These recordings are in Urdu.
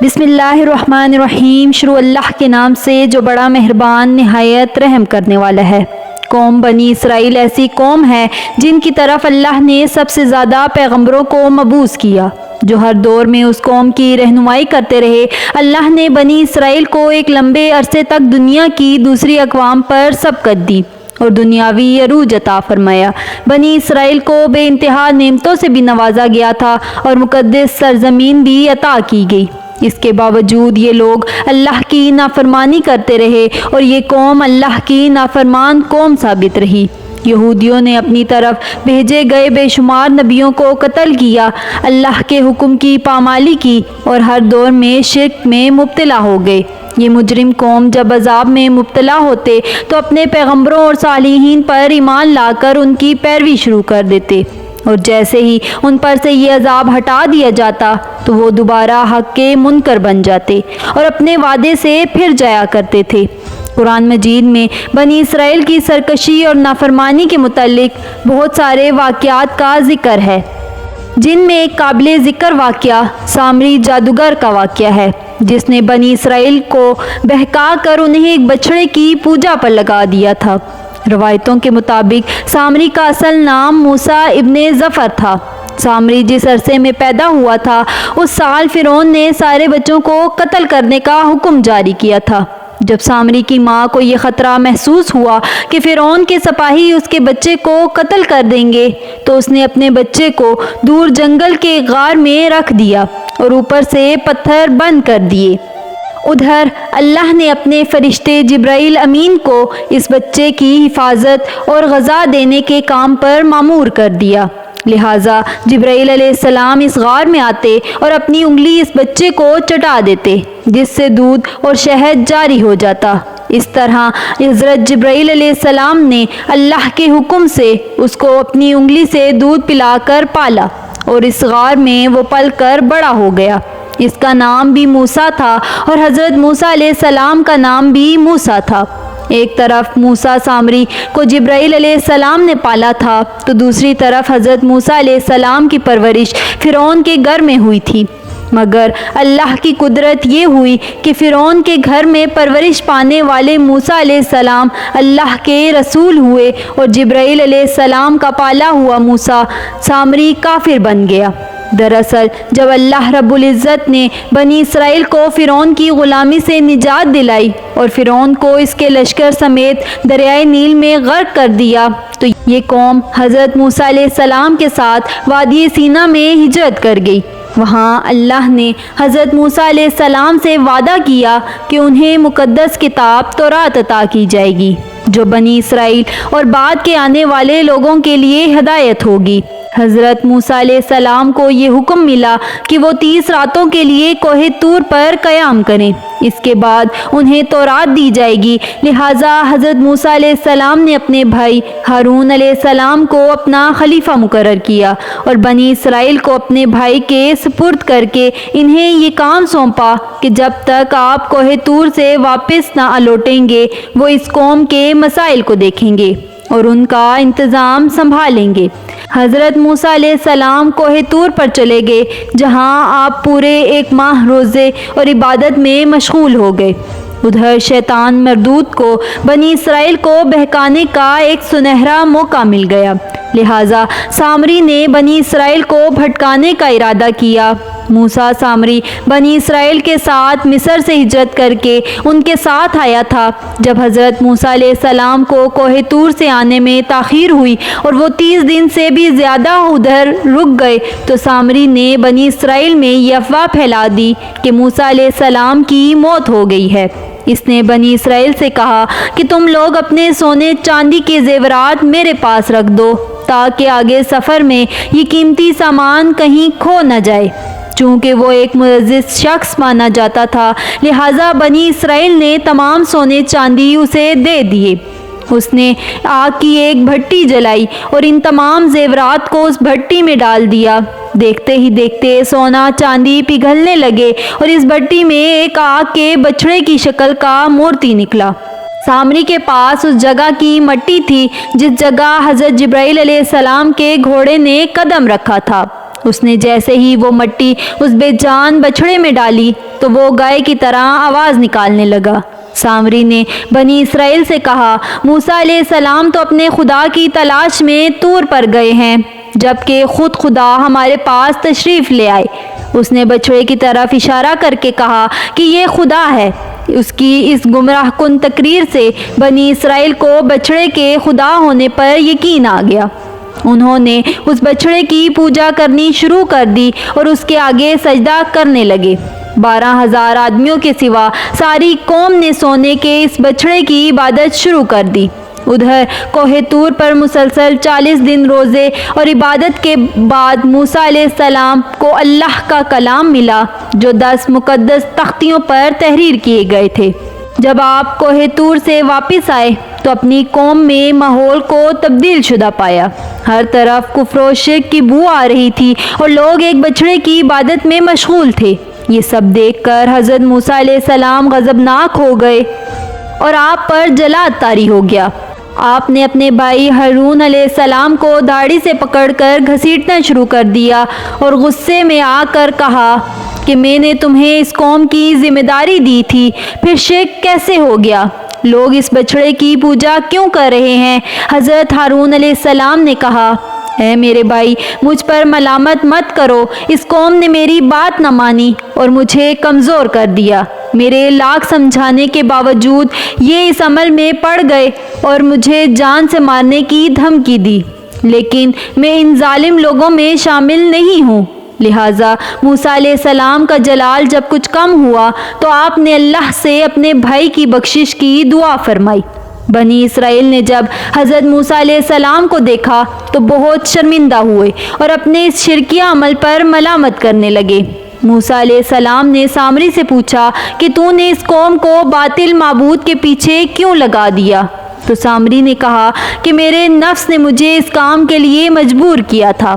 بسم اللہ الرحمن الرحیم۔ شروع اللہ کے نام سے جو بڑا مہربان نہایت رحم کرنے والا ہے۔ قوم بنی اسرائیل ایسی قوم ہے جن کی طرف اللہ نے سب سے زیادہ پیغمبروں کو مبعوث کیا، جو ہر دور میں اس قوم کی رہنمائی کرتے رہے۔ اللہ نے بنی اسرائیل کو ایک لمبے عرصے تک دنیا کی دوسری اقوام پر سبقت دی اور دنیاوی عروج عطا فرمایا۔ بنی اسرائیل کو بے انتہا نعمتوں سے بھی نوازا گیا تھا اور مقدس سرزمین بھی عطا کی گئی۔ اس کے باوجود یہ لوگ اللہ کی نافرمانی کرتے رہے اور یہ قوم اللہ کی نافرمان قوم ثابت رہی۔ یہودیوں نے اپنی طرف بھیجے گئے بے شمار نبیوں کو قتل کیا، اللہ کے حکم کی پامالی کی اور ہر دور میں شرک میں مبتلا ہو گئے۔ یہ مجرم قوم جب عذاب میں مبتلا ہوتے تو اپنے پیغمبروں اور صالحین پر ایمان لا کر ان کی پیروی شروع کر دیتے، اور جیسے ہی ان پر سے یہ عذاب ہٹا دیا جاتا تو وہ دوبارہ حق کے منکر بن جاتے اور اپنے وعدے سے پھر جایا کرتے تھے۔ قرآن مجید میں بنی اسرائیل کی سرکشی اور نافرمانی کے متعلق بہت سارے واقعات کا ذکر ہے، جن میں ایک قابل ذکر واقعہ سامری جادوگر کا واقعہ ہے، جس نے بنی اسرائیل کو بہکا کر انہیں ایک بچڑے کی پوجا پر لگا دیا تھا۔ روایتوں کے مطابق سامری کا اصل نام موسیٰ ابن ظفر تھا۔ سامری جس عرصے میں پیدا ہوا تھا اس سال فرعون نے سارے بچوں کو قتل کرنے کا حکم جاری کیا تھا۔ جب سامری کی ماں کو یہ خطرہ محسوس ہوا کہ فرعون کے سپاہی اس کے بچے کو قتل کر دیں گے تو اس نے اپنے بچے کو دور جنگل کے غار میں رکھ دیا اور اوپر سے پتھر بند کر دیے۔ ادھر اللہ نے اپنے فرشتے جبرائیل امین کو اس بچے کی حفاظت اور غذا دینے کے کام پر مامور کر دیا، لہٰذا جبرائیل علیہ السلام اس غار میں آتے اور اپنی انگلی اس بچے کو چٹا دیتے، جس سے دودھ اور شہد جاری ہو جاتا۔ اس طرح حضرت جبرائیل علیہ السلام نے اللہ کے حکم سے اس کو اپنی انگلی سے دودھ پلا کر پالا اور اس غار میں وہ پل کر بڑا ہو گیا۔ اس کا نام بھی موسیٰ تھا اور حضرت موسیٰ علیہ السلام کا نام بھی موسیٰ تھا۔ ایک طرف موسیٰ سامری کو جبرائیل علیہ السلام نے پالا تھا تو دوسری طرف حضرت موسیٰ علیہ السلام کی پرورش فرعون کے گھر میں ہوئی تھی، مگر اللہ کی قدرت یہ ہوئی کہ فرعون کے گھر میں پرورش پانے والے موسیٰ علیہ السلام اللہ کے رسول ہوئے اور جبرائیل علیہ السلام کا پالا ہوا موسیٰ سامری کافر بن گیا۔ دراصل جب اللہ رب العزت نے بنی اسرائیل کو فرعون کی غلامی سے نجات دلائی اور فرعون کو اس کے لشکر سمیت دریائے نیل میں غرق کر دیا تو یہ قوم حضرت موسیٰ علیہ السلام کے ساتھ وادی سینا میں ہجرت کر گئی۔ وہاں اللہ نے حضرت موسیٰ علیہ السلام سے وعدہ کیا کہ انہیں مقدس کتاب تورات عطا کی جائے گی، جو بنی اسرائیل اور بعد کے آنے والے لوگوں کے لیے ہدایت ہوگی۔ حضرت موسیٰ علیہ السلام کو یہ حکم ملا کہ وہ 30 راتوں کے لیے کوہ طور پر قیام کریں، اس کے بعد انہیں تورات دی جائے گی، لہٰذا حضرت موسیٰ علیہ السلام نے اپنے بھائی ہارون علیہ السلام کو اپنا خلیفہ مقرر کیا اور بنی اسرائیل کو اپنے بھائی کے سپرد کر کے انہیں یہ کام سونپا کہ جب تک آپ کوہ طور سے واپس نہ لوٹیں گے وہ اس قوم کے مسائل کو دیکھیں گے اور ان کا انتظام سنبھالیں گے۔ حضرت موسیٰ علیہ السلام کوہ طور پر چلے گئے، جہاں آپ پورے 1 ماہ روزے اور عبادت میں مشغول ہو گئے۔ ادھر شیطان مردود کو بنی اسرائیل کو بہکانے کا ایک سنہرا موقع مل گیا، لہٰذا سامری نے بنی اسرائیل کو بھٹکانے کا ارادہ کیا۔ موسیٰ سامری بنی اسرائیل کے ساتھ مصر سے ہجرت کر کے ان کے ساتھ آیا تھا۔ جب حضرت موسیٰ علیہ السلام کو کوہ طور سے آنے میں تاخیر ہوئی اور وہ 30 دن سے بھی زیادہ ادھر رک گئے تو سامری نے بنی اسرائیل میں یہ افواہ پھیلا دی کہ موسیٰ علیہ السلام کی موت ہو گئی ہے۔ اس نے بنی اسرائیل سے کہا کہ تم لوگ اپنے سونے چاندی کے زیورات میرے پاس رکھ دو تاکہ آگے سفر میں یہ قیمتی سامان کہیں کھو نہ جائے۔ چونکہ وہ ایک معزز شخص مانا جاتا تھا لہٰذا بنی اسرائیل نے تمام سونے چاندی اسے دے دیے۔ اس نے آگ کی ایک بھٹی جلائی اور ان تمام زیورات کو اس بھٹی میں ڈال دیا۔ دیکھتے ہی دیکھتے سونا چاندی پگھلنے لگے اور اس بھٹی میں ایک آگ کے بچڑے کی شکل کا مورتی نکلا۔ سامری کے پاس اس جگہ کی مٹی تھی جس جگہ حضرت جبرائیل علیہ السلام کے گھوڑے نے قدم رکھا تھا، اس نے جیسے ہی وہ مٹی اس بے جان بچھڑے میں ڈالی تو وہ گائے کی طرح آواز نکالنے لگا۔ سامری نے بنی اسرائیل سے کہا، موسیٰ علیہ السلام تو اپنے خدا کی تلاش میں طور پر گئے ہیں، جبکہ خود خدا ہمارے پاس تشریف لے آئے۔ اس نے بچڑے کی طرف اشارہ کر کے کہا کہ یہ خدا ہے۔ اس کی اس گمراہ کن تقریر سے بنی اسرائیل کو بچڑے کے خدا ہونے پر یقین آ گیا۔ انہوں نے اس بچڑے کی پوجا کرنی شروع کر دی اور اس کے آگے سجدہ کرنے لگے۔ 12,000 آدمیوں کے سوا ساری قوم نے سونے کے اس بچڑے کی عبادت شروع کر دی۔ ادھر کوہ طور پر مسلسل 40 دن روزے اور عبادت کے بعد موسیٰ علیہ السلام کو اللہ کا کلام ملا جو 10 مقدس تختیوں پر تحریر کیے گئے تھے۔ جب آپ کوہ طور سے واپس آئے تو اپنی قوم میں ماحول کو تبدیل شدہ پایا۔ ہر طرف کفر و شرک کی بو آ رہی تھی اور لوگ ایک بچڑے کی عبادت میں مشغول تھے۔ یہ سب دیکھ کر حضرت موسیٰ علیہ السلام غضبناک ہو گئے اور آپ پر جلاد طاری ہو گیا۔ آپ نے اپنے بھائی ہارون علیہ السلام کو داڑھی سے پکڑ کر گھسیٹنا شروع کر دیا اور غصے میں آ کر کہا کہ میں نے تمہیں اس قوم کی ذمہ داری دی تھی، پھر شرک کیسے ہو گیا؟ لوگ اس بچڑے کی پوجا کیوں کر رہے ہیں؟ حضرت ہارون علیہ السلام نے کہا، اے میرے بھائی، مجھ پر ملامت مت کرو، اس قوم نے میری بات نہ مانی اور مجھے کمزور کر دیا۔ میرے لاکھ سمجھانے کے باوجود یہ اس عمل میں پڑ گئے اور مجھے جان سے مارنے کی دھمکی دی، لیکن میں ان ظالم لوگوں میں شامل نہیں ہوں۔ لہٰذا موسیٰ علیہ السلام کا جلال جب کچھ کم ہوا تو آپ نے اللہ سے اپنے بھائی کی بخشش کی دعا فرمائی۔ بنی اسرائیل نے جب حضرت موسیٰ علیہ السلام کو دیکھا تو بہت شرمندہ ہوئے اور اپنے اس شرکیہ عمل پر ملامت کرنے لگے۔ موسیٰ علیہ السلام نے سامری سے پوچھا کہ تو نے اس قوم کو باطل معبود کے پیچھے کیوں لگا دیا؟ تو سامری نے کہا کہ میرے نفس نے مجھے اس کام کے لیے مجبور کیا تھا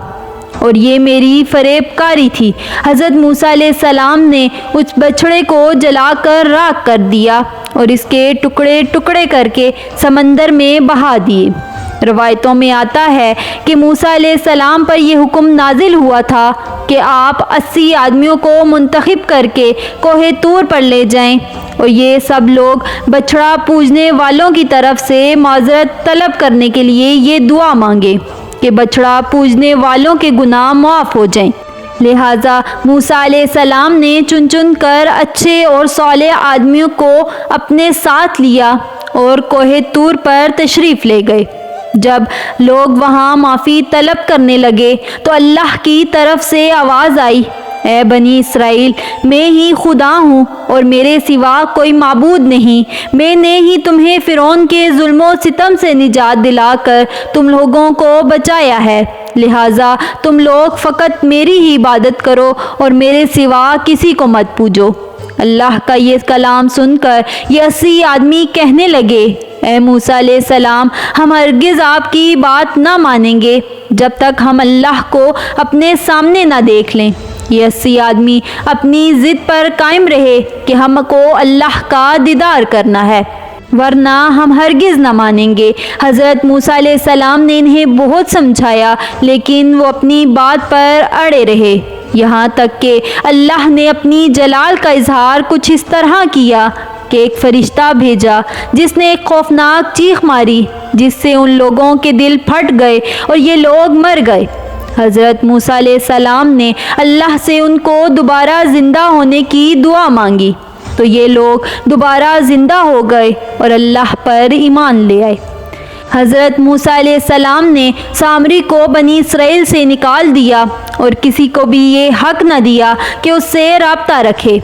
اور یہ میری فریب کاری تھی۔ حضرت موسیٰ علیہ السلام نے اس بچڑے کو جلا کر راکھ کر دیا اور اس کے ٹکڑے ٹکڑے کر کے سمندر میں بہا دیے۔ روایتوں میں آتا ہے کہ موسیٰ علیہ السلام پر یہ حکم نازل ہوا تھا کہ آپ 80 آدمیوں کو منتخب کر کے کوہ طور پر لے جائیں اور یہ سب لوگ بچڑا پوجنے والوں کی طرف سے معذرت طلب کرنے کے لیے یہ دعا مانگے کہ بچڑا پوجنے والوں کے گناہ معاف ہو جائیں۔ لہٰذا موسیٰ علیہ السلام نے چن چن کر اچھے اور صالح آدمیوں کو اپنے ساتھ لیا اور کوہ طور پر تشریف لے گئے۔ جب لوگ وہاں معافی طلب کرنے لگے تو اللہ کی طرف سے آواز آئی، اے بنی اسرائیل، میں ہی خدا ہوں اور میرے سوا کوئی معبود نہیں۔ میں نے ہی تمہیں فرعون کے ظلم و ستم سے نجات دلا کر تم لوگوں کو بچایا ہے، لہٰذا تم لوگ فقط میری ہی عبادت کرو اور میرے سوا کسی کو مت پوجو۔ اللہ کا یہ کلام سن کر یہ 80 آدمی کہنے لگے، اے موسیٰ علیہ السلام، ہم ہرگز آپ کی بات نہ مانیں گے جب تک ہم اللہ کو اپنے سامنے نہ دیکھ لیں۔ یہ 80 آدمی اپنی ضد پر قائم رہے کہ ہم کو اللہ کا دیدار کرنا ہے، ورنہ ہم ہرگز نہ مانیں گے۔ حضرت موسیٰ علیہ السلام نے انہیں بہت سمجھایا لیکن وہ اپنی بات پر اڑے رہے، یہاں تک کہ اللہ نے اپنی جلال کا اظہار کچھ اس طرح کیا کہ ایک فرشتہ بھیجا جس نے ایک خوفناک چیخ ماری جس سے ان لوگوں کے دل پھٹ گئے اور یہ لوگ مر گئے۔ حضرت موسیٰ علیہ السلام نے اللہ سے ان کو دوبارہ زندہ ہونے کی دعا مانگی تو یہ لوگ دوبارہ زندہ ہو گئے اور اللہ پر ایمان لے آئے۔ حضرت موسیٰ علیہ السلام نے سامری کو بنی اسرائیل سے نکال دیا اور کسی کو بھی یہ حق نہ دیا کہ اس سے رابطہ رکھے۔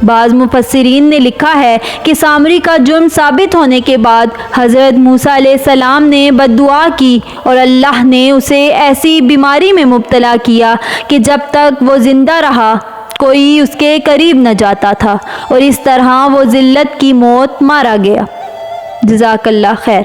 بعض مفسرین نے لکھا ہے کہ سامری کا جرم ثابت ہونے کے بعد حضرت موسیٰ علیہ السلام نے بد دعا کی اور اللہ نے اسے ایسی بیماری میں مبتلا کیا کہ جب تک وہ زندہ رہا کوئی اس کے قریب نہ جاتا تھا اور اس طرح وہ ذلت کی موت مارا گیا۔ جزاک اللہ خیر۔